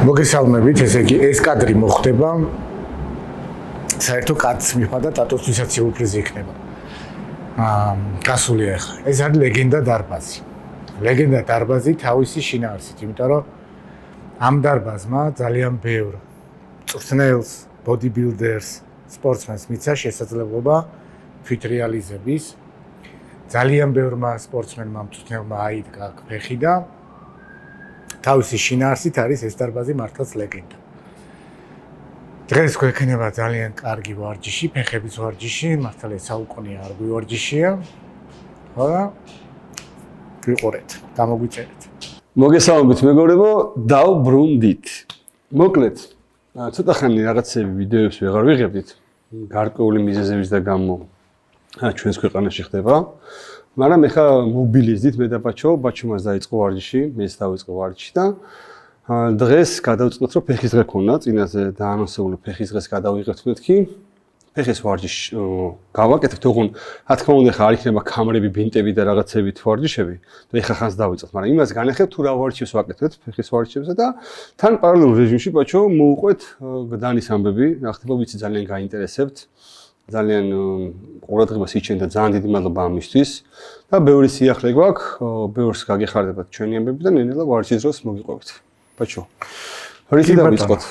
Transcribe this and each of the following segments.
მოგესალმებით, ესე იგი ეს კადრი მოხდება საერთო კადრს მიხდა ტატოსთვისაც სიურპრიზი იქნება. გასული ახლა. ეს არის ლეგენდა დარბაზი. ლეგენდა დარბაზი თავისი შინაარსით, იმიტომ რომ ამ დარბაზმა ძალიან ბევრ წვრთნელს, ბოდიბილდერს, სპორტსმენს მიცა შესაძლებლობა თვითრეალიზების. ძალიან ბევრმა სპორტსმენმა მწვრთნელმა აიდგა ფეხი და თავისი შინაარსით არის ეს დარბაზი მართლაც ლეგენდა. დღეს გვექნება ძალიან კარგი ვარჯიში, ფეხების ვარჯიში, მართალია საუკუნეა არ გვივარჯიშია. ხო და ვიყურეთ, გამოგვიწერეთ. მოგესალმებით მეგობრებო, დავბრუნდით. მოკლედ, ცოტა ხანი რაღაცები ვიდეოებს ვეღარ ვიღებდით. გარკვეული მიზეზების და გამო ჩვენს ქვეყანაში ხდება. მაგრამ ეხა მობილიზდით მე და ბაჩომას დაიწყო ვარჯიში, მეც დავიწყო ვარჯიში და დღეს გადავწყვეტ რომ ფეხის დღე ქონა, წინაზე დაანონსებული ფეხის დღეს გადავიღებთ მეთქი. ფეხის ვარჯიში გავაკეთებთ, ოღონ რა თქმა უნდა ეხა არ იქნება კამერები, ბინტები და რაღაცებით ვარჯიშები. და ეხა ხანს დავიწყოთ, მაგრამ იმას განახებ თუ რა ვარჯიშებს ვაკეთებთ ფეხის ვარჯიშებზე და თან პარალელურ რეჟიმში ბაჩო მოუყვეთ გდანის ამბები, რა ხდება ვიცი ძალიან გაინტერესებთ. ძალიან ყურადღებას იჩენთ და ძალიან დიდი მადლობა ამისთვის და ბევრი სიახლე გვაქვს, ბევრს გაგეხარდებათ ჩვენი ამბები და ნენელა ვარჯიშის დროს მოგიყვებით. ბაჩო. რითი დავიწყოთ?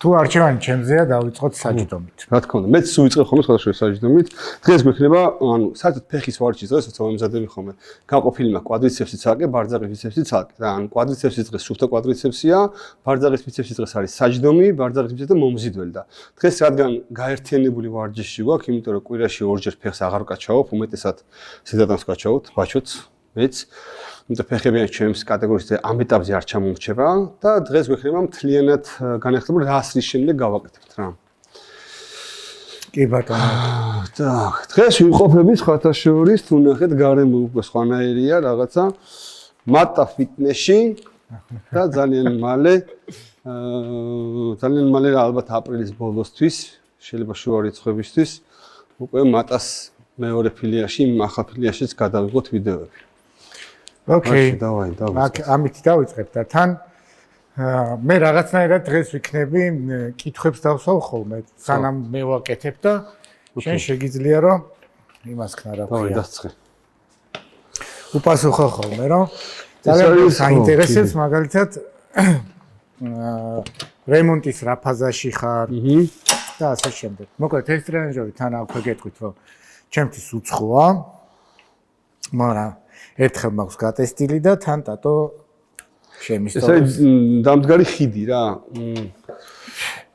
თუ არჩევანი ჩემზეა, დავიწყოთ საჯდომით. რა თქმა უნდა, მეც ვიწყებ ხოლმე სხვადასხვა საჯდომით. დღეს გვექნება, ანუ საერთოდ ფეხის ვარჯიშის დღეს როცა ვემზადები ხოლმე, გაყოფილი მაქვს კვადრიცეპსი ცალკე, ბარძაღის ბიცეპსი ცალკე. და ანუ კვადრიცეპსის დღეს სუფთა კვადრიცეპსია, ბარძაღის ბიცეპსის დღეს არის საჯდომი, ბარძაღის ბიცეპსი და მომზიდველი და დღეს რადგან გაერთიანებული ვარჯიში გვაქვს, იმიტომ რომ კვირაში ორჯერ ფეხს აღარ ვკაჩავებ, უმეტესად ზედატანს ვკაჩავთ, ბაჩოც, მეც. იმიტომ ფეხებიან ჩემს კატეგორიაზე ამ ეტაპზე არ ჩამომრჩება და დღეს გვექნება მთლიანად განახილებული რასრის შემდეგ გავაკეთებთ რა. კი ბატონო. так, დღეს ვიმყოფები სხვათა შორის, თუ ნახეთ გარემო უკვე სხვანაირია რაღაცა მატა ფიტნესში და ძალიან მალე რა ალბათ აპრილის ბოლოსთვის, შეიძლება შუა რიცხვებისთვის უკვე მატას მეორე ფილიაში, ახალ ფილიაშიც გადავიღოთ ვიდეოები. ოკეი. დავაი. ამით დავიწყებ და თან მე რაღაცნაირად დღეს ვიქნები კითხვებს დავსვავ ხოლმე, სანამ მე ვაკეთებ და შენ შეგიძლია რომ იმას ქნა რა ქვია. დავიწყე. უპასუხო ხოლმე რომ ძალიან საინტერესებს მაგალითად რემონტის რა ფაზაში ხარ და ასე შემდეგ. მოკლედ ეს ტრენაჟორი თან აქვე გეტყვით რომ ჩემთვის უცხოა. მაგრამ ერთხელ მაქვს გატესტილი და თან ტატო შემისწორებს. ეს დამდგარი ხიდი რა.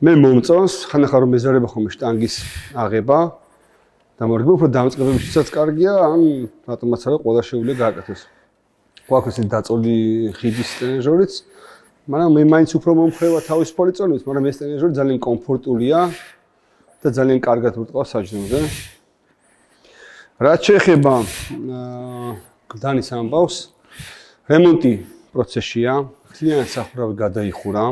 მე მომწონს, ხანახარ რომ მეზარება ხოლმე შტანგის აღება და მორგება უფრო დამწყებებისთვისაც კარგია, ან რატომაც არა ყველა შეუძლია გააკეთოს. გვაქვს ეს დაწოლი ხიდის ტრენაჟორიც, მაგრამ მე მაინც უფრო მომხრევა თავისუფალი წონით, მაგრამ ეს ტრენაჟორი ძალიან კომფორტულია და ძალიან კარგად ვიტყავს საჯდომზე. რაც შეეხება გდანის ამბავს, რემონტი პროცესია, მთლიანად სახურავი გადაიხურა.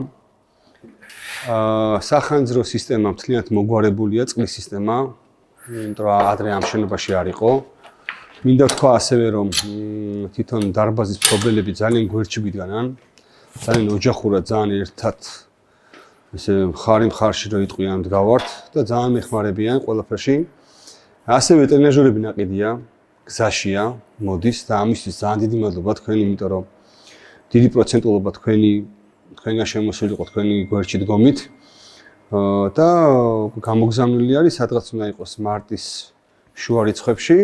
სახანძრო სისტემა მთლიანად მოგვარებულია, წყლის სისტემა, იმიტომ რომ ადრე ამ შენობაში არ იყო. მინდა თქვა ასევე რომ თვითონ დარბაზის მფლობელები ძალიან გვერდჩიბიდგანან, ძალიან ოჯახურად, ძალიან ერთად ესე მხარი-მხარში რო იტყვიან მდგავართ და ძალიან მეხმარებიან ყველაფერში. ასევე ტრენაჟორები ნაყიდია, გზაშია, მოდის და ამისთვის ძალიან დიდი მადლობა თქვენ, იმიტომ რომ დიდი პროცენტულობა თქვენგან შემოსული იყო თქვენი გვერდში დგომით და გამოგზავნილი არის სადღაც უნდა იყოს მარტის შუა რიცხვებში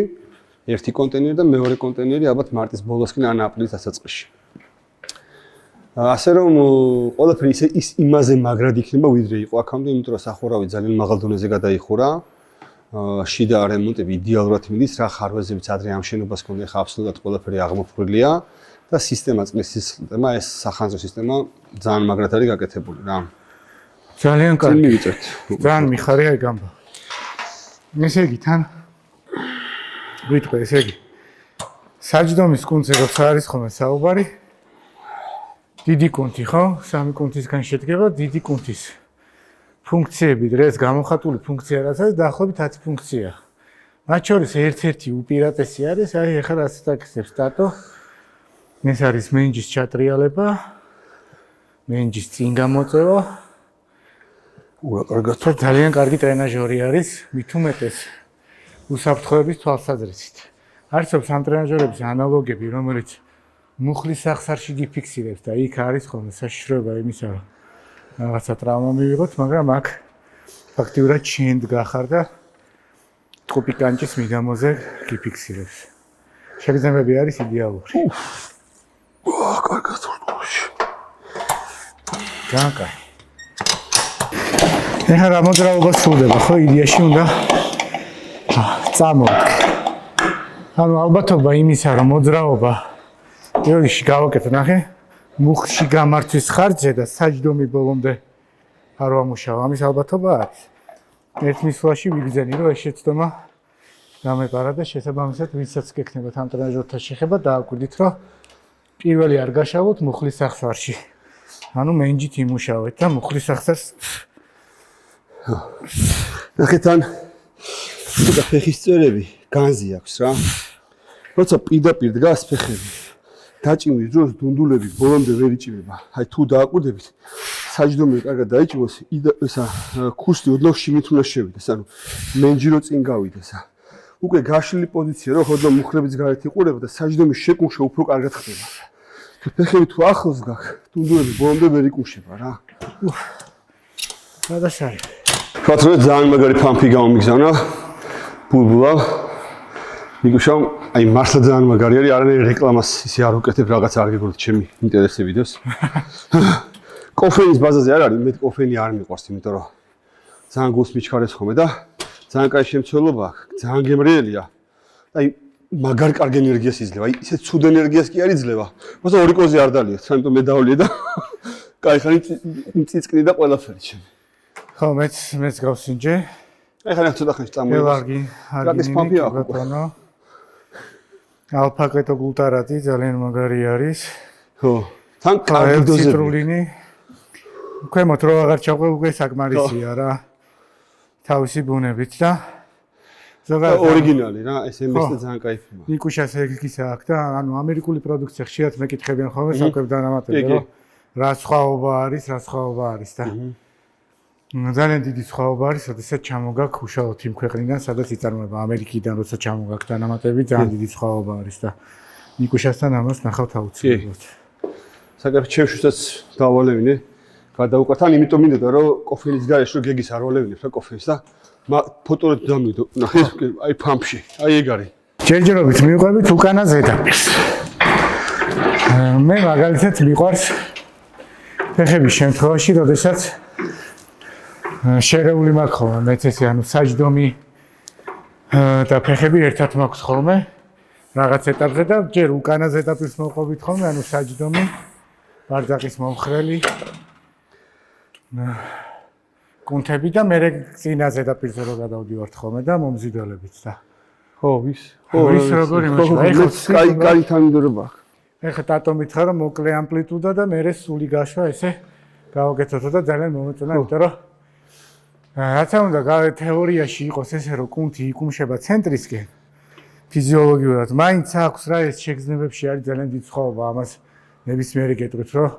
ერთი კონტეინერი და მეორე კონტეინერი ალბათ მარტის ბოლოსკენ ან აპრილის დასაწყისში. ასე რომ ყველაფერი ის იმაზე მაგრად იქნება ვიდრე იყო აქამდე, იმიტომ რომ სახურავი ძალიან მაღალ დონეზე გადაიხურა. შიდა რემონტები იდეალურად მიდის, რა ხარვეზებიც ადრე ამ შენობას ქონდა, ხა აბსოლუტურად ყველაფერი აღმოფხვრილია და სისტემა წყლის სისტემა, ეს სახანძრო სისტემა ძალიან მაგრად არის გაკეთებული რა. ძალიან კარგი. მივიწერთ. ძალიან მიხარია ეგ ამბავი. ესე იგი თან ვიტყვი, ესე იგი საჯდომის კუნთზე როცა არის ხოლმე საუბარი, დიდი კუნთი ხო? სამი კუნთისგან შედგება დიდი კუნთის ფუნქციები დღეს გამოხატული ფუნქცია რაც არის დაახლოებით 10 ფუნქცია. მათ შორის ერთ-ერთი უპირატესი არის, აი ახლა რასაც აკეთებს ტატო. ეს არის მენჯის ჩატრიალება მენჯის წინ გამოწევა. კარგად. და ძალიან კარგი ტრენაჟორი არის, მით უმეტეს უსაფრთხოების თვალსაზრისით. არსებობს ამ ტრენაჟორების ანალოგები, რომელიც მუხლის სახსარში გიფიქსირებს და იქ არის ხოლმე საშიშროება იმისა, რომ რაღაცა ტრავმა მივიღოთ, მაგრამ აქ ფაქტიურად შენდ გახარ და ტყუპი კანჭის მიდამოზე გიფიქსირებს. შეგრძნებები არის იდეალური. კარგად ვარ. ძალიან კარგი. ეხლა რა მოძრაობა სრულდება, ხო, იდეაში უნდა წამოვდგე. ანუ ალბათობა იმისა, რომ მოძრაობა იოში გავაკეთო, ნახე, მუხლში გამართვის ხარჯზე და საჯდომი ბოლომდე არ ვამუშავა. ამის ალბათობა არის. ერთ მისვლაში ვიგრძენი, რომ ეს შეცდომა გამეპარა და შესაბამისად ვისაც გექნებათ ამ ტრენაჟორთან შეხება, დააკვირდით, რომ პირველი არ გაშავოთ მუხლის სახსარში. ანუ მენჯით იმუშავეთ და მუხლის სახსარს ნახეთ ან ცოტა ფეხის წვერები განზი აქვს რა. როცა პირდაპირ დგას ფეხები, დაჭიმვის დროს დუნდულები ბოლომდე ვერ იჭიმება. აი თუ დააკვირდებით, საჯდომი კარგად დაიჭიმოს, ისა ქუსლი ოდნავ შიმით უნდა შევიდეს, ანუ მენჯი რო წინ გავიდეს. უკვე გაშლილი პოზიცია რო ხოდო მუხლებიც გარეთ იყურება და საჯდომის შეკუმშვა უფრო კარგად ხდება. ფეხები თუ ახლოს გაქვს, დუნდულები ბოლომდე ვერ იკუმშება რა. გადასარი. ვთქვათ რომ ძალიან მაგარი ფამფი გამომიგზავნა. ბულბულა. მიგუშავ, აი მართლა ძალიან მაგარი არის, არანაირი რეკლამას ისე არ უკეთებ, რაღაც არ გეგმოთ ჩემი ინტერესებიდოს. კოფეინის ბაზაზე არ არის, მე კოფეინი არ მიყვარს, იმიტომ რომ ძალიან გულს მიჩქარებს ხოლმე და ძალიან კაი შემცველობა აქვს, ძალიან გემრიელია. აი მაგარ კარგ ენერგიას იძლევა, აი ისე ცუდ ენერგიას კი არ იძლევა. მოსა ორი კოზი არ დალიეთ, ამიტომ მე დავლიე და კაი ხანი წიწკნი და ყველაფერი ჩემი. ხო, მეც გავსინჯე. ეხლა რა ცოტა ხანში წამოვიდა. კარგი, ფამფი აქვს. ბატონო. ალფა-კეტო გლუტარატი ძალიან მაგარი არის. ხო. თან კარგი დოზები. ციტრულინი. ქვემოთ რო აღარ ჩაყვე, უკვე საკმარისია რა. თავისი ბუნებით და ზოგადად ორიგინალი რა, ეს ემესზე ძალიან кайფია. ნიკუშას ეგისა აქვს და ანუ ამერიკული პროდუქცია ხშირად მეკითხებიან ხოლმე საკვებ დანამატებზე, რომ რა სხვაობა არის და ძალიან დიდი სხვაობა არის, როდესაც ჩამოგაქვს უშუალოდ იმ ქვეყნიდან, სადაც იწარმოება ამერიკიდან, როცა ჩამოგაქვს დანამატები, ძალიან დიდი სხვაობა არის და ნიკუშასთან ამას ნახავთ აუცილებლად. საკეთე ჩემშუსაც დავალევინე, გადაუკვეთან, იმიტომ მინდოდა რომ კოფეინის გარეშე რომ გეგის არ ვალევინებ რა კოფეინს და ფოტორეთ დამიდო. ნახე, აი ფამფში, აი ეგ არის. ჯერჯერობით მივყვებით უკანა ზედაპირს. მე მაგალითად მიყვარს ფეხების შემთხვევაში, როდესაც შერეული მაქვს ხოლმე მეცესი, ანუ საჯდომი და ფეხები ერთად მაქვს ხოლმე რაღაც ეტაპზე და ჯერ უკანა ზედაპირს მოყვებით ხოლმე, ანუ საჯდომი, ბარძაყის მომხრელი, კუნთები და მე წინა ზედაპირზე რო გადავდივართ ხოლმე და მომზიდველებით და ხო, ვის? ის როგორი მოშვა? კაი თანმიმდევრობა აქვს. ეხლა ტატო მითხრა რომ მოკლე ამპლიტუდა და მე სული გაშვა ესე გავაკეთოთ და ძალიან მომეწონა, იმიტომ რომ რაცა უნდა თეორიაში იყოს ესე რომ კუნთი იკუმშება ცენტრისკენ ფიზიოლოგიურად, მაინც აქვს რა ეს შეგრძნებებში არის ძალიან დიდი სხვაობა, ამას ნებისმიერი გეტყვით რომ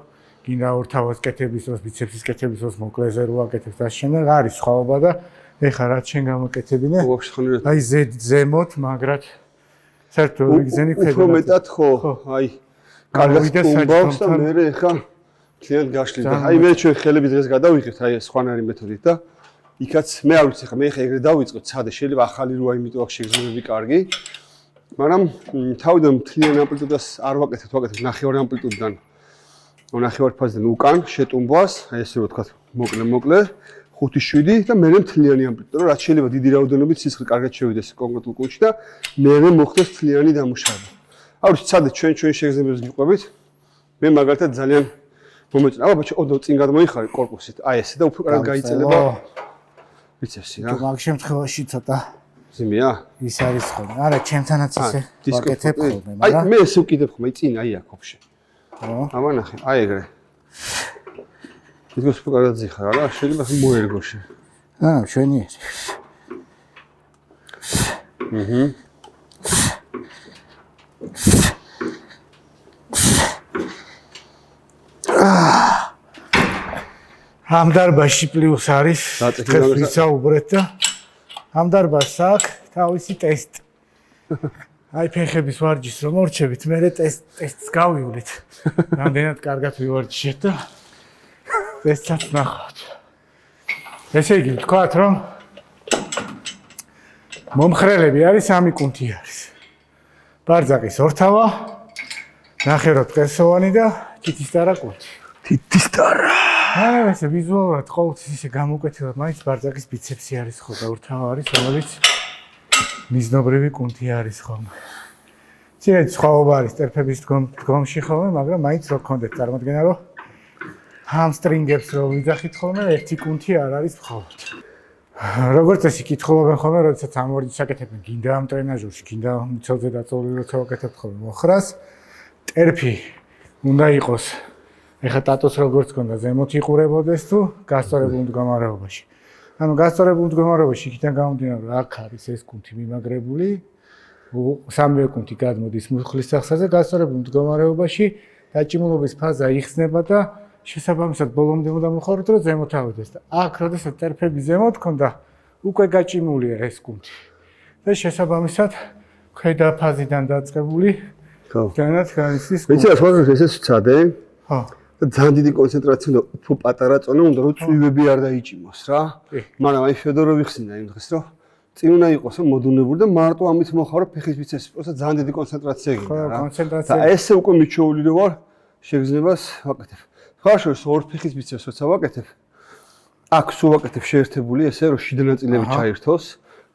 გინდა ორთავას კეთების დროს, ბიცეპსის კეთების დროს მოკლეზე რო აკეთებს და შემდეგ არის სხვაობა და ეხლა რაც შენ გამოკეთებინე, აი ზემოთ, მაგრად საერთოდ ვიგზენი ქვედანაყოფ. უფრო მეტად ხო, აი კარგად თუმბავს და მე ეხლა ძალიან გაშლი და აი მე ჩვენ ხელები დღეს გადავიღებთ აი ეს სხვანაირი მეთოდით და იქაც მე არ ვიცი ხა მე ეხლა ეგრე დავიწყოთ ცადე შეიძლება ახალი როა იმიტომ აქვს შეგრძნებები კარგი მაგრამ თავიდან მთლიან ამპლიტუდას არ ვაკეთებ ნახევარი ამპლიტუდიდან ნახევარი ფაზიდან უკან შეტუმბვას აი ესე რომ ვთქვათ მოკლე 5-7 და მე მთლიანი ამპლიტუდა რომ რაც შეიძლება დიდი რაოდენობით სისხლი კარგად შევიდეს კონკრეტულ კუნთში და მე მოხდეს მთლიანი დამუშავება. არ ვიცი ცადე ჩვენ შეგრძნებებს გიყვებით მე მაგალითად ძალიან მომეწონა. აბა ბაჭო ოდნავ წინ გადმოიხარე კორპუსით აი ესე და უფრო კარგად გაიწელება ბიცეპსი რა. მაგ შემთხვევაში ცოტა ზიმია? ის არის ხოლმე. არა, ჩემთანაც ისე ვაკეთებ ხოლმე, მაგრამ აი მე ესე ვკიდებ ხოლმე წინ აი აქ ოფში. ხო. აბა ნახე, აი ეგრე. ის უფრო კარგად ზიხარ რა, შეიძლება მოერგოში. მშვენიერი. ამ დარბაზში პლუს არის დღეს ვისაუბრეთ და ამ დარბაზს აქვს თავისი ტესტი. აი ფეხების ვარჯიშს რომ მორჩებით, მე ტესტს გავივლით. რამდენად კარგად ვივარჯიშეთ და ტესტსაც ნახავთ. ესე იგი ვთქვათ რომ მომხრელები არის 3 კუნთი არის. ბარძაკის ორთავა, ნახევრად ყესოვანი და თითისტარა კუნთი. თითისტარა. ესე ვიზუალურად ყოველთვის ისე გამოკვეთილად მაინც ბარძაკის ბიცეპსი არის ხო და ორთავა არის, რომელიც მიზნობრივი კუნთი არის ხოლმე. ცირეთ სხვაობა არის ტერფების დგომში ხოლმე, მაგრამ მაინც რო გქონდეთ წარმოდგენა, რომ ჰამსტრინგებს რო ვიძახით ხოლმე, ერთი კუნთი არ არის მხოლოდ. როგორც წესი კითხულობენ ხოლმე, როდესაც ამ ვარჯიშს აკეთებენ, გინდა ამ ტრენაჟერში, გინდა მიცოძე დაწოლილი როცა ვაკეთებთ ხოლმე მოხრას, ტერფი უნდა იყოს. ეხლა ტატოს როგორც გქონდა, ზემოთ იყურებოდეს თუ გასწორებულ მდგომარეობაში. ანუ გასწორებულ მდგომარეობაში იქიდან გამომდინარე, რომ აქ არის ეს კუნთი მიმაგრებული, სამივე კუნთი გადმოდის მუხლის სახსაზე, გასწორებულ მდგომარეობაში დაჭიმულობის ფაზა იხსნება და შესაბამისად ბოლომდე უნდა მოხაროთ, რომ ზემოთ ავიდეს და აქ როდესაც ტერფები ზემოთ ქონდა, უკვე გაჭიმულია ეს კუნთი. და შესაბამისად ქვედა ფაზიდან დაწყებული განაც განიცდის. ვიცი რა თქმა უნდა ესეც ვცადე. ხო. და ძალიან დიდი კონცენტრაცია და უფრო პატარა წონა უნდა რომ წვივები არ დაიჭიმოს რა. მაგრამ აი ფედოროვი ხსნა იმ დღეს რომ წინ უნდა იყოს რომ მოდუნებული და მარტო ამით მოხარო ფეხის ბიცეპსი, პროსტა ძალიან დიდი კონცენტრაცია გინდა რა. კონცენტრაცია. და ესე უკვე მიჩვეული რო ვარ შეგრძნებას ვაკეთებ. ხარშოს ორ ფეხის ბიცეპს როცა ვაკეთებ, აქ სულ ვაკეთებ შეერთებული ესე რომ შიდა ნაწილები ჩაერთოს,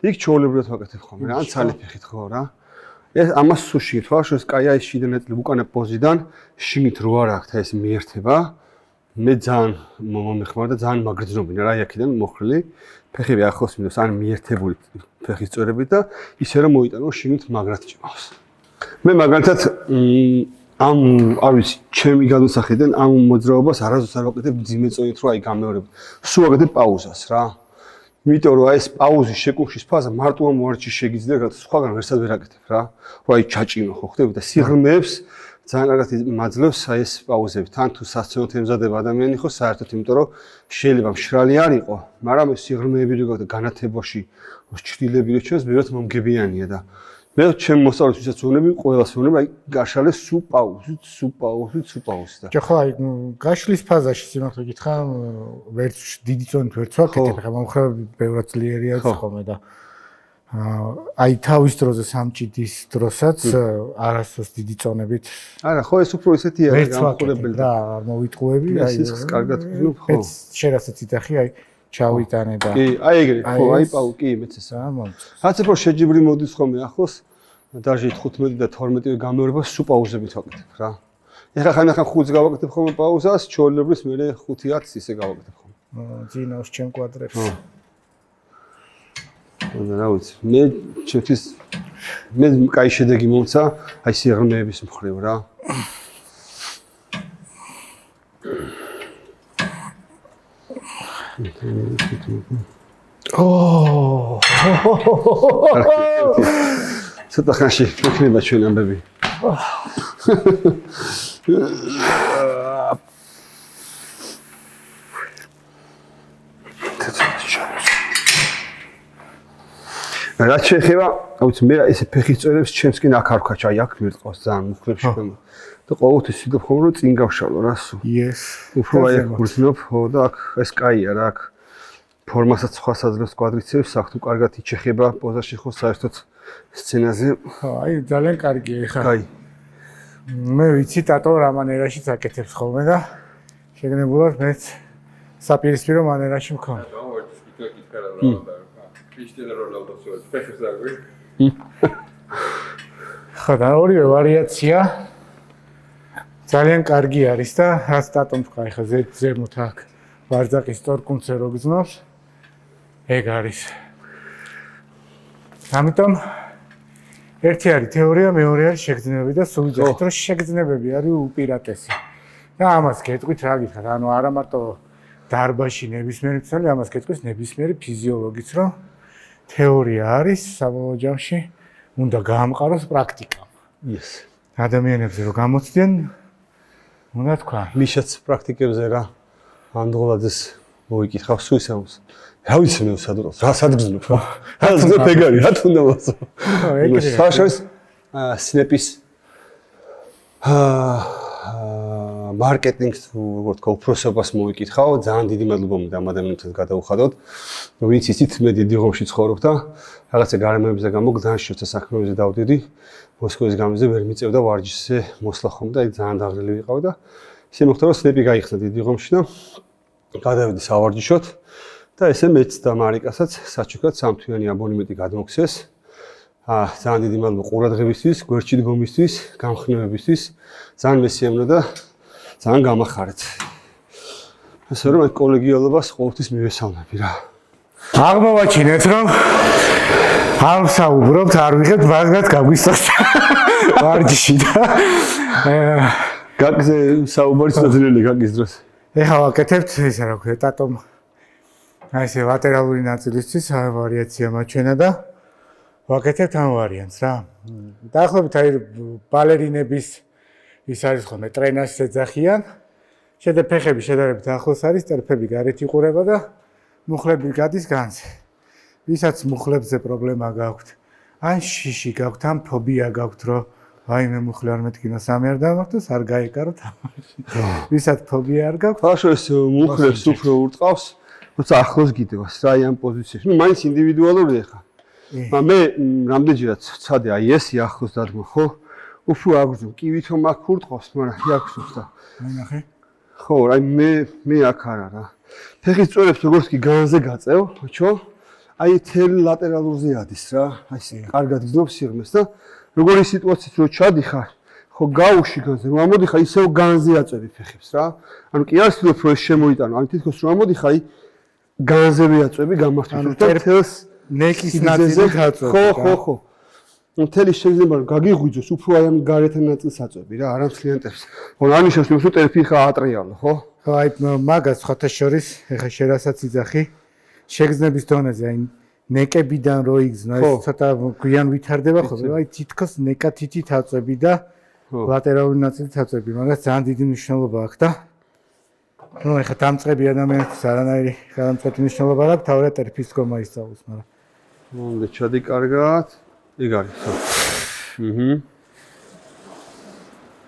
იქ ჩაოლებრად ვაკეთებ ხოლმე რა, ან ცალი ფეხით ხო რა. ეს ამას სუში თვალშოს კაი აი შიდა ნაწილი უკანა პოზიდან შიგნით რო არ აქვს ეს მიერთება. მე ძალიან მომეხმარა და ძალიან მაგრძნობინა რა აქედან მოხრილი. ფეხები ახლოს მინდოს ან მიერთებული ფეხის წვერებით და ისე რომ მოიტანო შიგნით მაგრად ჭიმავს. მე მაგალითად ამ არ ვიცი, ჩემი გადმოსახედიდან ამ მოძრაობას არასდროს არ ვაკეთებ ძიმე წონით რომ აი გამეორებ. სულ ვაკეთებ პაუზას რა. იმიტომ რომ აი ეს პაუზის შეკუმშვის ფაზა მარტო ამ ვარჯიშში შეგიძლია, რაც სხვაგან ვერსად ვერ აკეთებ რა. რომ აი ჩაჭინო ხო ხდები და სიღრმეებს ძალიან კარგად მაძლევს აი ეს პაუზები. თან თუ სასცენოდ ემზადება ადამიანი ხო საერთოდ, იმიტომ რომ შეიძლება მშრალი არ იყო, მაგრამ ეს სიღრმეები როგორ და განათებაში ჩრდილები რო ჩვენს ბევრად მომგებიანია და მე ჩემ მოსწავლეებსაც ვუნები ყველას ვუნები აი გაშალეს სულ პაუზით და ხო აი გაშლის ფაზაში სიმართლე გითხრა ვერც დიდი წონით ვერც ვაკეთებ, ხა მომხრები ბევრად ძლიერია ხოლმე და აი თავის დროზე სამჭიდის დროსაც არასდროს დიდი წონებით არა ხო ეს უფრო ისეთია გამხურებელი და არ მოვიტყუები აი ეს კარგად გზნობ ხო შენ რასაც იტახი აი ჩავიტანე და კი აი ეგრე ხო აი პაუ კი მეც ეს რაც უფრო შეჯიბრი მოდის ხოლმე ახლოს დაჟე 15 და 12 გამეორებას სულ პაუზებით ვაკეთებ რა ეხლა ხან 5-ს გავაკეთებ ხოლმე პაუზას ჩაოლებრის მე 5-10 ისე გავაკეთებ ხოლმე ძინავს ჩემ კვადრებს რა ვიცი მე ჩემთვის მე კაი შედეგი მომცა აი სიღრმეების მხრივ რა ო ცოტა ხანში იქნება ჩვენ ამბები რაც შეეხება, აუცი მე ესე ფეხის წვერებს ჩემსკენ აქ არ ვქაჩ, აი აქ მირწყავს ძალიან მუხლებში ქვემო. და ყოველთვის ვიდობ ხოლმე რომ წინ გავშალო რა სულ. Yes. უფრო აი აქ ვგრძნობ, ხო და აქ ეს კაია რა აქ. ფორმასაც სხვა საძლევს კვადრიცეპს, აქ თუ კარგად იჩეხება პოზაში ხო საერთოდ სცენაზე. ხო, აი ძალიან კარგია ეხა. კაი. მე ვიცი ტატო რა მანერაშიც აკეთებს ხოლმე და შეგნებულად მეც საპირისპირო მანერაში მქონდა. Cristiano Ronaldo სულ ფეხს დაგვი. ხო და ორივე ვარიაცია ძალიან კარგი არის და რაც ტატომ თქვა ეხა ზემოთ აქ ბარძაკის სტორკუნცე რო გზნობს ეგ არის. ამიტომ ერთი არის თეორია, მეორე არის შეგრძნებები და სულ ვიძახით რომ შეგრძნებები არის უპირატესი. და ამას გეტყვით რა გითხრათ, ანუ არა მარტო დარბაზში ნებისმიერი მცდელი, ამას გეტყვის ნებისმიერი ფიზიოლოგიც რომ თეორია არის საბოლოო ჯამში უნდა გაამყაროს პრაქტიკა. Yes. ადამიანებზე რომ გამოცდიან უნდა თქვა. მიშაც პრაქტიკებზე რა ანდღოლაძეს მოიკითხავს სუისამს. რა ვიცი მე სადუროს, რა სადგზნობ. რა ზოგადად ეგარი, რა თუნდა მოსო. ეგრეა. საშოს სნეპის მარკეტინგს როგორ თქვა უფროსობას მოიკითხავ, ძალიან დიდი მადლობა მინდა ამ ადამიანებთან გადავუხადოთ. ვინც იცით მე დიდი ღომში ცხოვრობ და რაღაცა გარემოებისა გამო ძალიან შეჭა საქმეებზე დავდიდი. მოსკოვის გამიზე ვერ მიწევდა ვარჯიშზე მოსვლა ხომ და ძალიან დაღლილი ვიყავ და ისე მოხდა რომ სნეპი გაიხსნა დიდი ღომში და გადავიდი სავარჯიშოდ და ესე მეც და მარიკასაც საჩუქრად სამთვიანი აბონემენტი გადმოგცეს. ძალიან დიდი მადლობა ყურადღებისთვის, გვერდში დგომისთვის, გამხნევებისთვის. ძალიან მესიამნა და ძალიან გამახარეთ. ასე რომ აი კოლეგიალობას ყოველთვის მივესალმები რა. აღმოვაჩინეთ რომ არ საუბრობთ, არ ვიღებთ, მაგრამ გაგვისწორთ ვარჯიში და გაგზე საუბარი საძნელი გაგის დროს. ეხლა ვაკეთებთ ესე რა ქვია, ტატომ აი ესე ლატერალური ნაწილისთვის ვარიაცია მაჩვენა და ვაკეთებთ ამ ვარიანტს რა. დაახლოებით აი ბალერინების ის არის ხოლმე ტრენაჟს ეძახიან. ფეხები შედარებით ახლოს არის, წერფები გარეთ იყურება და მუხლები გადის განზე. ვისაც მუხლებზე პრობლემა გაქვთ, ან შიში გაქვთ, ან ფობია გაქვთ, რომ ვაიმე მუხლი არ მეტკინა სამი არ დამართოს, არ გაეკაროთ ამაში. ვისაც ფობია არ გაქვთ, ბავშვებს მუხლებს უფრო ურტყავს, როცა ახლოს გიდევას რა აი ამ პოზიციაში. ნუ მაინც ინდივიდუალურია ხა. მე რამდენჯერაც ვცადე აი ეს ახლოს დადგმა, ხო? უფრო აგრძნობ, კი ვითომ აქ ურტყავს, მაგრამ იაქსოს და. აი ნახე. ხო, აი მე აქ არა რა. ფეხის წვერებს როგორც კი განზე გაწევ, ხო? აი თელი ლატერალურზე ადის რა. აი ესე კარგად გძნობ სიღრმეს და როგორი სიტუაციით რო ჩადიხარ, ხო გაუში განზე, რომ ამოდიხარ ისევ განზე აწევი ფეხებს რა. ანუ კი არ ვცდილობ რომ ეს შემოიტანო, ანუ თითქოს რომ ამოდიხარ, აი განზევე აწევი გამართოს და თელს ნეკის ნაწილით აწევი. ხო. მთელი შეიძლება რომ გაგიღვიძოს, უფრო აი ამ გარეთა ნაწილს აწევი რა, არა მთლიან ტერფს. ხო, ანიშნავს რომ ტერფი ხა აატრიალო, ხო? ხო, აი მაგას ხოთა შორის, ეხა შერასაც იძახი, შეგრძნების დონეზე, აი ნეკებიდან რო იგზნო, ეს ცოტა გვიან ვითარდება ხოლმე, აი თითქოს ნეკა თითით აწევი და ლატერალური ნაწილით აწევი, მაგას ძალიან დიდი მნიშვნელობა აქვს და ნუ ეხა დამწყები ადამიანებს არანაირი გადამწყვეტი მნიშვნელობა აქვს, თავად ტერფის დგომა ისწავლოს, მაგრამ მომდე ჩადი კარგად. ეგ არის ხო.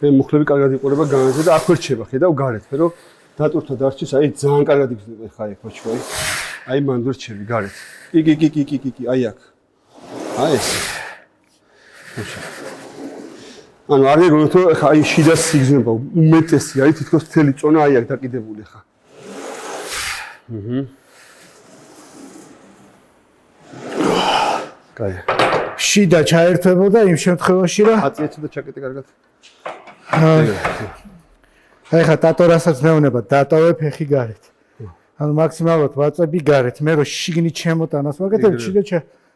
მე მუხლები კარგად იყურება განზე და აქ ვერ რჩება, ხედავ გარეთ, რომ დატვირთვა დარჩის, აი ძალიან კარგად იგრძნობა ხა ეგ ბოჭვი. აი მან ვერ რჩები გარეთ. კი, აი აქ. აი ეს. ანუ არ ეგრეთ რომ ხა აი შიდას იგრძნობა, უმეტესი არის თითქოს მთელი წონა აი აქ დაკიდებული ხა. კაი. შიდა ჩაერთვებოდა იმ შემთხვევაში რა. აწიეცო და ჩაკეტე კარგად. აი ხა ტატორასაც მეუნება დატოვე ფეხი გარეთ. ანუ მაქსიმალურად ვაწები გარეთ. მე რო შიგნით შემოტანას ვაკეთებ, შიდა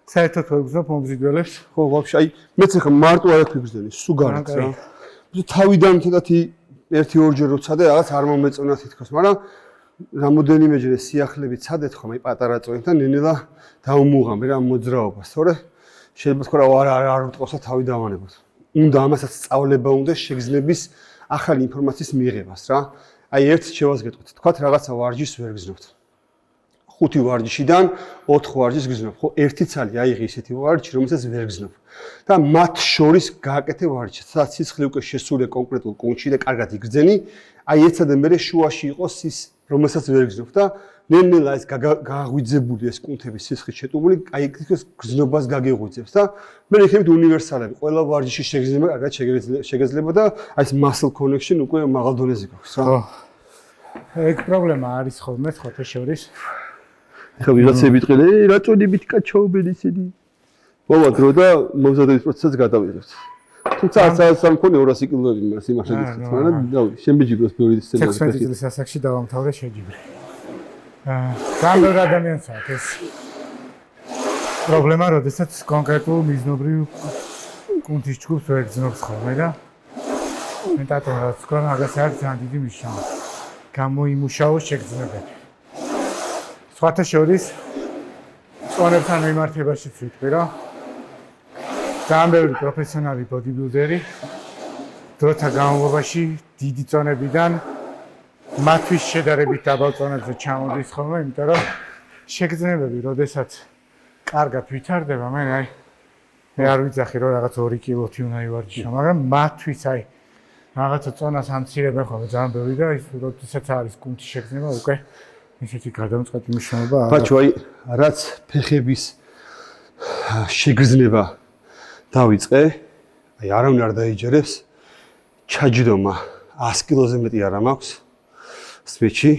საერთოდ ვერ გზნობ მომზიდველებს. ხო, ვაფშე, აი მეც ახლა მარტო არ აქვს სუ გარეთ რა. თავიდან თეთრი 1-2 ჯერ როცადე რაღაც არ მომეწონა თითქოს, მაგრამ რამოდენიმეჯერ სიახლები ცადეთ ხომ აი პატარა წოით და ნენელა დაუმუღამე რა მოძრაობას, თორე შეიძლება თქვა რა არ უტყოსა თავი დავანებოთ. უნდა ამასაც სწავლება უნდა შეგძლების ახალი ინფორმაციის მიღებას რა. აი ერთ შევასგეთოთ. თქვათ რაღაცა ვარჯიშს ვერ გზნობთ. 5 ვარჯიშიდან 4 ვარჯიშს გზნობ. ხო, ერთი ცალი აიღე ისეთი ვარჯიში, რომელსაც ვერ გზნობ. და მათ შორის გააკეთე ვარჯიში. სადაც სიცხლე უკვე შესულია კონკრეტულ კუნთში და კარგად იგრძენი. აი ეცადე მე შუაში იყოს ის, რომელსაც ვერ გზნობ და ნენელა ეს გააღვიძებული ეს კუნთების სისხლით შეტუმული, აი ეს გზნობას გაგეღვიძებს და მე იქნებით უნივერსალები. ყველა ვარჯიში შეგრძნება, კარგად შეგეძლება და აი ეს muscle connection უკვე მაღალ დონეზე გაქვს რა. ხო. ეგ პრობლემა არის ხოლმე ხოთა შორის. ხა ვიღაცები იტყენ, რა წონებით კაჩაობენ ისინი. მოვა დრო და მომზადების პროცესს გადავიღებთ. თუმცა არც არ მქონი 200 კილოები, მაგრამ სიმართლე გითხრათ, მაგრამ დავი, შემბეჯიბროს ბევრი სცენარი. 16 წლის ასაკში დავამთავრე შეჯიბრი. ძალიან ადამიანს აქვს ეს პრობლემა, როდესაც კონკრეტულ მიზნობრივ კუნთის ჯგუფს ვერ გზნობს ხოლმე და მე თვითონ რაც ვქნა, მაგას არის ძალიან დიდი მნიშვნელობა. გამოიმუშაოს შეგრძნებები. სხვათა შორის წონებთან მიმართებაშიც ვიტყვი, რომ ძალიან ბევრი პროფესიონალი ბოდიბილდერი დროთა განმავლობაში დიდი წონებიდან მათთვის შედარებით დაბალ წონებზე ჩამოდის ხოლმე, იმიტომ რომ შეგრძნებები, როდესაც კარგად ვითარდება, მე არ ვიცახი რომ რაღაც 2 კილოთი უნდა ივარჯიშო, მაგრამ მათთვის რაღაცა წონას ამცირებენ ხოლმე ძალიან ბევრი და ის როდესაც არის კუნთის შეგრძნება, უკვე ისეთი გადამწყვეტი მნიშვნელობა აქვს. ბაჩო, რაც ფეხების შეგრძნება დავიწყე, არავინ არ დაიჯერებს, ჩაჯდომა 100 კილოზე მეტი არ მაქვს. სვიჩი,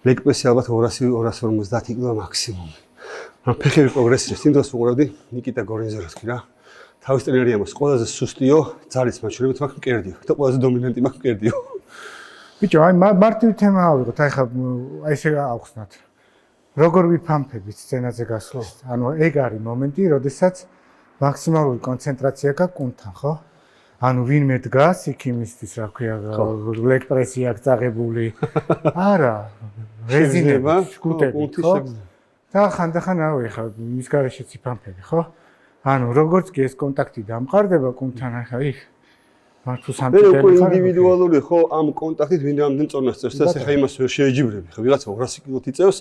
ლეგპრესი ალბათ 200-250 კილო მაქსიმუმი. მაგრამ ფეხები პროგრესირებს, იმ დროს უყურებდი ნიკიტა გორინზეროს კი რა. თავის ტრენერი ამას ყველაზე სუსტიო, ძალის მაჩვენებლით მაქვს მკერდიო და ყველაზე დომინანტი მაქვს მკერდიო. ბიჭო, მარტივი თემა ავიღოთ, ხა ესე ავხსნათ. როგორ ვიფამფებით სცენაზე გასვლას? ანუ ეგ არის მომენტი, როდესაც მაქსიმალური კონცენტრაცია გაქვს კუნთთან, ხო? ანუ ვინმე დგას იქ იმისთვის, რა ქვია, ლეგპრესი აქვს წაღებული. არა, რეზინები, შკუტები, ხო? და ხანდახან ხა მის გარეშეც იფამფები, ხო? ანუ როგორც კი ეს კონტაქტი დამყარდება კუნთთან, ხა იქ მართლა სამწუთელი ხარ. მე უკვე ინდივიდუალური ხო ამ კონტაქტით ვინ რამდენ წონას წერს და ხა იმას ვერ შეეჯიბრები. ხა ვიღაცა 200 კილოთი წევს,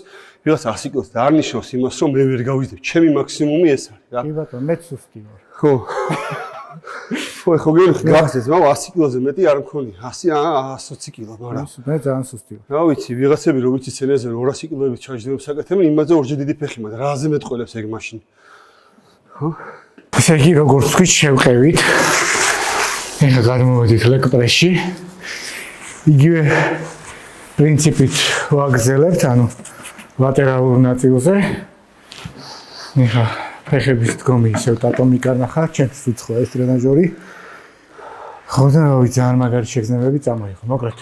ვიღაცა 100 კილოთი და არ ნიშნავს იმას, რომ მე ვერ გავიზრდებ. ჩემი მაქსიმუმი ეს არის რა. კი ბატონო, მეც სუსტი ვარ. ხო. ხო გახსენს, მაგრამ 100 კილოზე მეტი არ მქონია. 100 კილო, მაგრამ მე ძალიან სუსტი ვარ. რა ვიცი, ვიღაცები რო ვიცი სცენაზე 200 კილოებით ჩაჯდებს საკეთებენ, იმაზე ორჯერ დიდი ფეხი მაქვს. რაზე მეტყველებს ეგ მაშინ. ხო? ესე იგი, როგორც ვთქვით, შევყევით. ეხლა გადმოვედით ლეგპრესში. იგივე პრინციპით ვაგზელებთ, ანუ ლატერალურ ნაწილზე. ეხლა ფეხების დგომი ისევ ტატომიკა ნახა, ჩემს უცხო ეს ტრენაჟორი. ხო და ძალიან მაგარი შეგრძნებები წამოიღო. მოკლედ.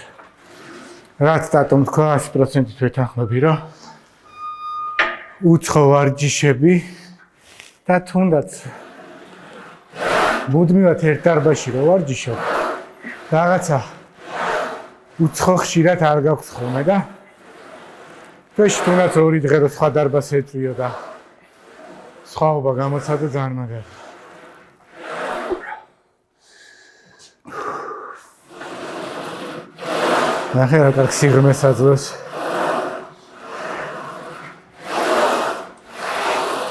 რაც ტატომ თქვა 100%-ით ვეთანხმები, რომ უცხო ვარჯიშები და თუნდაც მუდმივად ერთ დარბაზში რო ვარჯიშობ, რაღაცა უცხო ხშირად არ გაქვს ხოლმე და თვეში თუნდაც 2 დღე რო სხვა დარბაზს ეწვიო და სხვაობა გამოცადა ძალიან მაგარი. ნახე რა კარგ სიღრმეს აძლევს.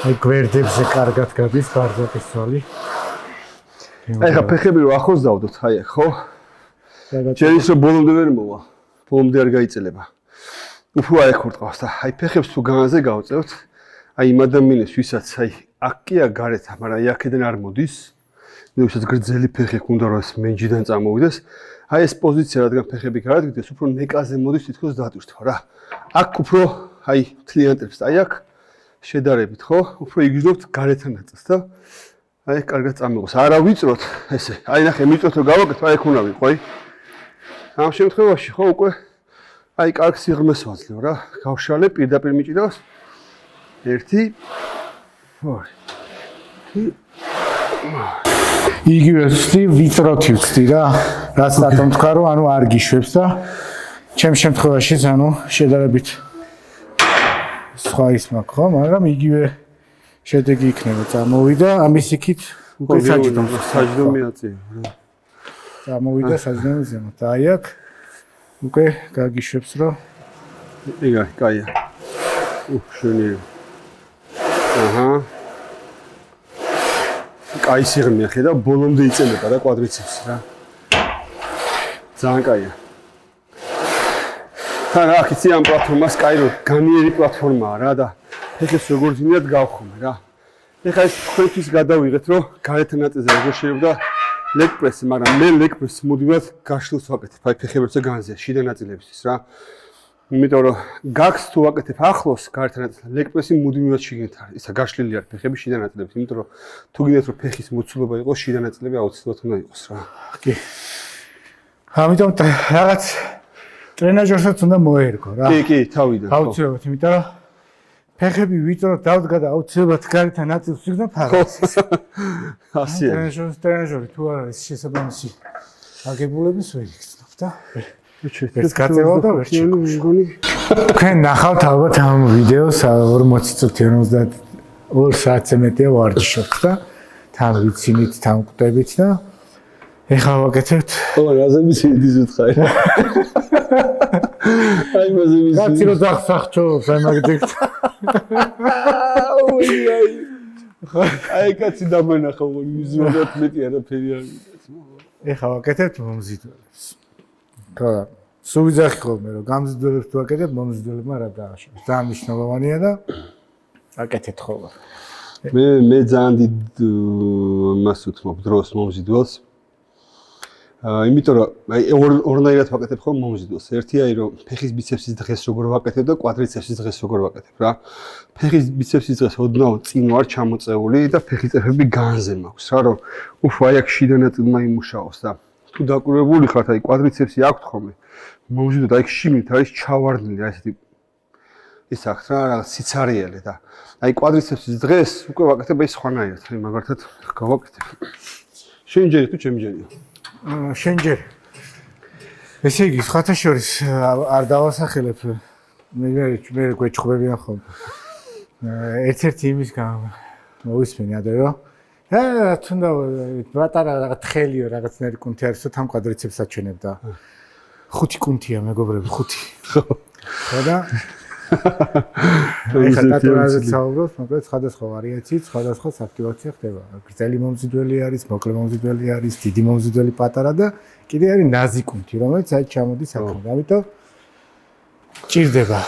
აი გვერდებზე კარგად გადის ბარზაკის თვალი. ხა ფეხები რო ახლოს დავდოთ, აი ხო? ჯერ ის რომ ბოლომდე ვერ მოვა, ბოლომდე არ გაიწელება. უფრო აი ხურტყავს და აი ფეხებს თუ განაზე გავწევთ, აი იმ ადამიანებს, ვისაც აი აქია გარეთ, მაგრამ აი აქედან არ მოდის, ვისაც გრძელი ფეხი უნდა რომ ეს მენჯიდან წამოვიდეს, აი ეს პოზიცია რადგან ფეხები გარეთ გიდეს, უფრო ნეკაზე მოდის თითქოს დატვირთვა რა. აქ უფრო აი თლიანტებს, აი აქ შედარებით, ხო? უფრო იგრძნობთ გარეთან ნაწილს და აი კარგად წამოიღოს. არა ვიწროთ ესე. აი ნახე, მიწროთ რომ გავაკეთო, აი ხუნა ვიყო, აი. ამ შემთხვევაში ხო უკვე აი კარგ სიღრმეს ვაძლევ რა. გავშალე პირდაპირ მიჭიდავს. 1 2 იგივე ვწდი, ვიწროთი ვწდი რა. რაც დატომ თქვა რომ ანუ არ გიშვებს და ჩემ შემთხვევაშიც ანუ შედარებით სხვა ის მაქვს ხო, მაგრამ იგივე შედეგი იქნება წამოვიდა, ამის იქით უკვე საჯდომი აწია რა. წამოვიდა საჯდომი ზემოთ. და აი აქ უკვე გაგიშვებს რომ იგა, კაია. შვენიერი. აჰა. კაი სიღრმეა, ხედავ, ბოლომდე იწელება რა კვადრიცეპს რა. ძალიან კაია. თან აქ იცი ამ პლატფორმას კაი რო განიერი პლატფორმაა რა და ეხეს როგორ ძინათ გავხომე რა. ეხა ეს თქვენთვის გადავიღეთ რომ გარეთ ნაწილზე როგორ შეიძლება ლეგპრესი, მაგრამ მე ლეგპრესს მუდმივად გაშლილს ვაკეთებ აი ფეხებებზე განზე, შიდა ნაწილებისთვის რა. იმიტომ რომ გაქს თუ ვაკეთებ ახლოს გარეთ ნაწილზე, ლეგპრესი მუდმივად შიგნით არის. ისა გაშლილი არის ფეხები შიდა ნაწილებში, იმიტომ რომ თუ გინდათ რომ ფეხის მოცულობა იყოს, შიდა ნაწილები აუცილებლად უნდა იყოს რა. კი. ამიტომ რაღაც ტრენაჟერსაც უნდა მოერგო რა. კი, თავიდან. აუცილებლად, იმიტომ რომ ფეხები ვიწროთ დავდგა და აუცილებლად გარეთან ნაწილს ვიგნებ ფარავს. ასია. ტრენაჟერი თუ არ არის შესაბამისი აგებულების ვერ იხსნებ და ეს გაწევა და ვერ ჩიქონი. თქვენ ნახავთ ალბათ ამ ვიდეოს 40 წუთი 52 საათზე მეტია ვარჯიშობთ და თან ვიცინით, თან გვტებით და ეხლა ვაკეთებთ. ო, რაზე მისიდის უთხარი. აი მასე მის. კაცი რო დახსახჭობს აი მაგდიქს. აი კაცი დამანახა ვიზუალურად მეტი არაფერი არ მიწევს. ეხლა ვაკეთებთ მომზიდველებს. ხო, სულ ვიძახი ხოლმე რომ გამზიდველებს თუ ვაკეთებთ, მომზიდველებმა რა დააშორეს. ძალიან მნიშვნელოვანია და ვაკეთებთ ხოლმე. მე ძალიან დიდ მას უთმობ დროს მომზიდველს. იმიტომ რომ აი ორნაირად ვაკეთებ ხოლმე მომზიდველს. ერთი აი რომ ფეხის ბიცეპსის დღეს როგორ ვაკეთებ და კვადრიცეპსის დღეს როგორ ვაკეთებ რა. ფეხის ბიცეპსის დღეს ოდნავ წინ ვარ ჩამოწეული და ფეხის წეფები განზე მაქვს რა რომ უფ აი აქ შიდა ნაწილმა იმუშაოს და თუ დაკვირვებული ხართ აი კვადრიცეპსი აქვთ ხოლმე მომზიდოთ აი შიგნით არის ჩავარდნილი აი ესეთი ის აქვს რა რაღაც სიცარიელე და აი კვადრიცეპსის დღეს უკვე ვაკეთებ აი სხვანაირად აი მაგალითად გავაკეთებ. შენ ჯერი თუ ჩემი ჯერია? შენ ჯერ. ესე იგი, სხვათა შორის არ დავასახელებ. მე გვეჭხობებიან ხოლმე. ერთ-ერთი იმის გამო მოვისმენი ადეო. თუნდა პატარა რაღაც თხელიო რაღაცნაირი კუნთი არის, რომ თან კვადრიცეპს აჩვენებ და 5 კუნთია მეგობრები, 5. ხო და ეხლა დატოვაზე საუბრობთ, მოკლედ სხვადასხვა ვარიაციით, სხვადასხვა აქტივაცია ხდება. გრძელი მომზიდველი არის, მოკლე მომზიდველი არის, დიდი მომზიდველი პატარა და კიდე არის ნაზი კუნთი, რომელიც აი ჩამოდის აქამდე. ამიტომ ჭირდება.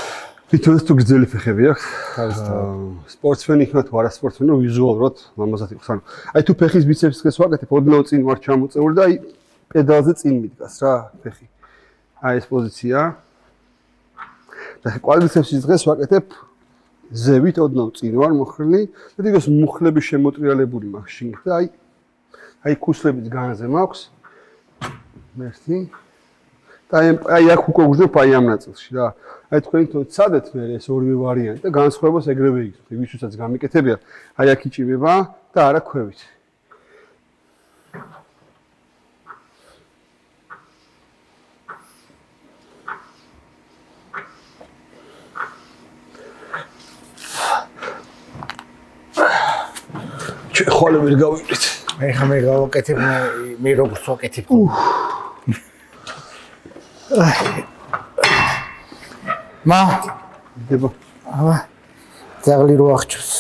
თვითონაც თუ გრძელი ფეხები აქვს? სპორტსმენი ხარ თუ არა სპორტსმენი, ვიზუალურად ლამაზად იყოს. ანუ აი თუ ფეხის ბიცეპსის დღეს ვაკეთებ, ოდნავ წინ ვარ ჩამოწეული და აი პედალზე წინ მიდგას რა ფეხი. აი ეს პოზიცია. და კვადრიცეპსის დღეს ვაკეთებ ზევით ოდნავ წინ ვარ მოხრილი და თვითონ მუხლები შემოტრიალებული მაქვს შიგნით და აი ქუსლებიც განზე მაქვს მერტი და აი აქ უკვე ვგრძნობ აი ამ ნაწილში რა აი თქვენ თუ ცადეთ მე ეს ორივე ვარიანტი და განსხვავებას ეგრევე იგრძნობ ვისაც გამიკეთებია აი აქ იჭირება და არა ქვევით ხვალე ვერ გავივლით. ეხლა მე გავაკეთებ მე როგორც ვაკეთებ. მა დებო. ძაღლი რო აღჭოს.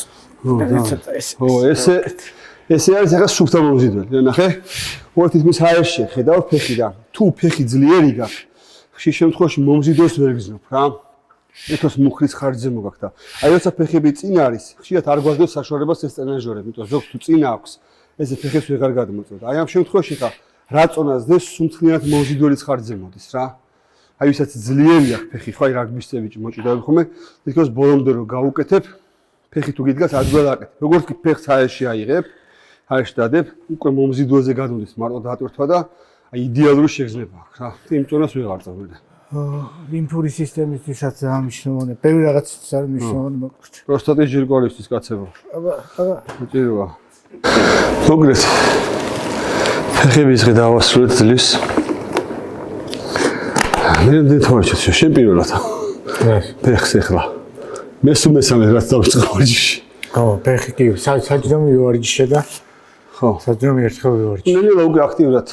ესე არის ახლა სუფთა მომზიდველი. ნახე. უერთით მის ჰაერში ხედავ ფეხი და თუ ფეხი ძლიერი გაქვს, ხშირ შემთხვევაში მომზიდველს ვერ გზნობ რა. ეთოს მუხლის ხარჯზე მოგაქვს და აი როცა ფეხები წინ არის, ხშირად არ გვაძლევს საშუალებას ეს ტრენაჟორები, იმიტომ ზოგს თუ წინ აქვს, ესე ფეხებს ვეღარ გადმოწევთ. აი ამ შემთხვევაში ხა რა წონას დეს სუნთლიანად მომზიდველის ხარჯზე მოდის რა. აი ვისაც ძლიერი აქვს ფეხი, ხო აი რაგბისტები მოჭიდავენ ხოლმე, თითქოს ბოლომდე რომ გავუკეთებ, ფეხი თუ გიდგას ადვილად აკეთებ. როგორც კი ფეხს ჰაერში აიღებ, ჰაერში დადებ, უკვე მომზიდველზე გადმოდის მარტო დატვირთვა და აი იდეალური შეგრძნება აქვს რა. იმ წონას ვეღარ წავიდე. ლიმფური სისტემისთვისაც ძალიან მნიშვნელოვანია. ბევრი რაღაცის არის მნიშვნელოვანი მოკლედ. პროსტატის ჯირკვალისთვის კაცებო. აბა. უჭიროა. მოგრეთ. ფეხების ღე დავასრულეთ ძლივს. მე დეთორჩეთ შენ პირველად. ფეხს ეხლა. მე სულ მესამე რაც დავიწყე ვარჯიში. ხო, ფეხი კი საჯდომი ვარჯიშე და ხო. საჯდომი ერთხელ ვარჯიშე. ნელა უკვე აქტიურად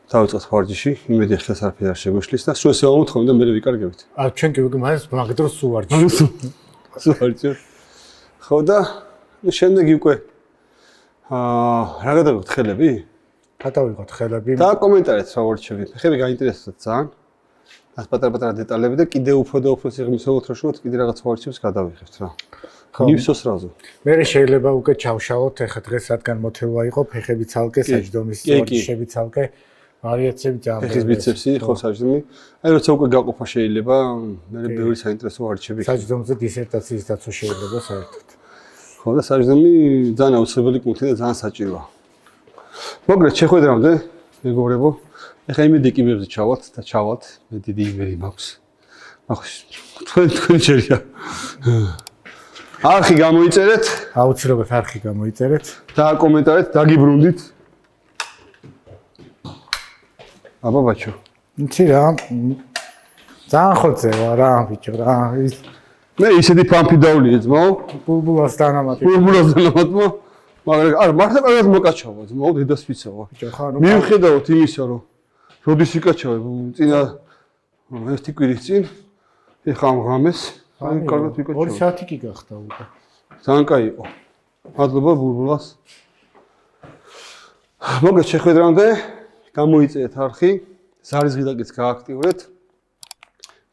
დავიწყეთ ვარჯიში, იმედი ხეს არაფერი არ შეგვიშლის და სულ ესე ვამოთხოვნ და მე ვიკარგებით. ჩვენ კი უკვე მაგ დროს სულ ვარჯიშე. სულ ვარჯიშე. ხო და შემდეგი უკვე რა გადავიღოთ ხელები? გადავიღოთ ხელები. და კომენტარით რა ვარჯიშები. ხები გაინტერესებთ ძალიან. ას პატარ-პატარა დეტალები და კიდე უფრო და უფრო სიღრმისეულად რო შევოთ, კიდე რაღაც ვარჯიშებს გადავიღებთ რა. ნივსოს რაზე. მე შეიძლება უკვე ჩავშალოთ, ეხლა დღეს რადგან მოთელვა იყო, ფეხები ცალკე, საჯდომის ვარჯიშები ცალკე. ვარიაციები ძალიან ფეხის ბიცეპსი ხო საჯდომი. აი როცა უკვე გაყოფა შეიძლება, მე ბევრი საინტერესო ვარჯიშები. საჯდომზე დისერტაციის დაცვა შეიძლება საერთოდ. ხო და საჯდომი ძალიან აუცილებელი კუნთი და ძალიან საჭიროა. მოგრეთ შეხვედრამდე, მეგობრებო, ეხლა იმედი კიბებზე ჩავალთ და ჩავალთ, მე დიდი იმედი მაქვს. ახლა თქვენ შეიძლება. არხი გამოიწერეთ, აუცილებლად არხი გამოიწერეთ და კომენტარით დაგიბრუნდით. აბა ბაჩო. იცი რა. ძალიან ხოცევა რა ბიჭო რა. მე ისეთი ფამფი დავლიე ძმაო. ბულბულას დანამატი. ბულბულას დანამატმა. მაგრამ არ მართლა კარგად მოკაჩავა ძმაო, დედას ვიცავა. ბიჭო ხა მიუხედავად იმისა, რომ როდის იკაჩავე, წინა ერთი კვირის წინ ეხა ამ ღამეს კარგად ვიკეთე. 2 საათი კი გახდა უკვე. ძალიან კაი იყო. მადლობა ბულბულას. მოგეთ შეხვედრამდე გამოიწეეთ არხი, ზარისღიდაკიც გააქტიურეთ.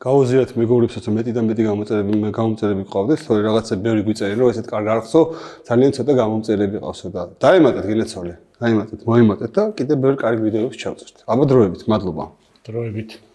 გაუზიარეთ მეგობრებსაც, მეტი და მეტი გამომწერები გყავდეს, თორე რაღაცა ბევრი გვიწერენ, რომ ესეთ კარგ არხსო, ძალიან ცოტა გამომწერები ყავსო და დაემატეთ გილეცოლე. დაემატეთ, მოიმატეთ და კიდე ბევრი კარგი ვიდეოებს ჩავწერთ. აბა დროებით, მადლობა. დროებით.